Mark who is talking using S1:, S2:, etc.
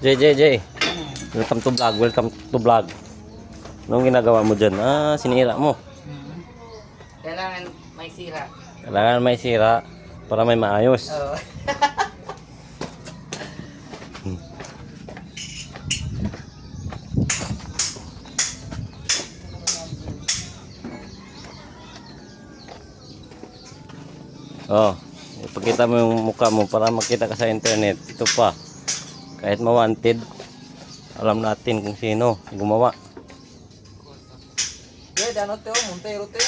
S1: JJJ. Welcome to vlog. Welcome to vlog. Anong ginagawa mo dyan? Sinira mo.
S2: Kailangan may sira.
S1: Kailangan may sira para may maayos.
S2: Oo.
S1: Oh, ipakita mo yung mukha mo para makita ka sa internet. Ito pa. Kahit ma-wanted, alam natin kung sino gumawa.
S2: Good, ano to? Montero to?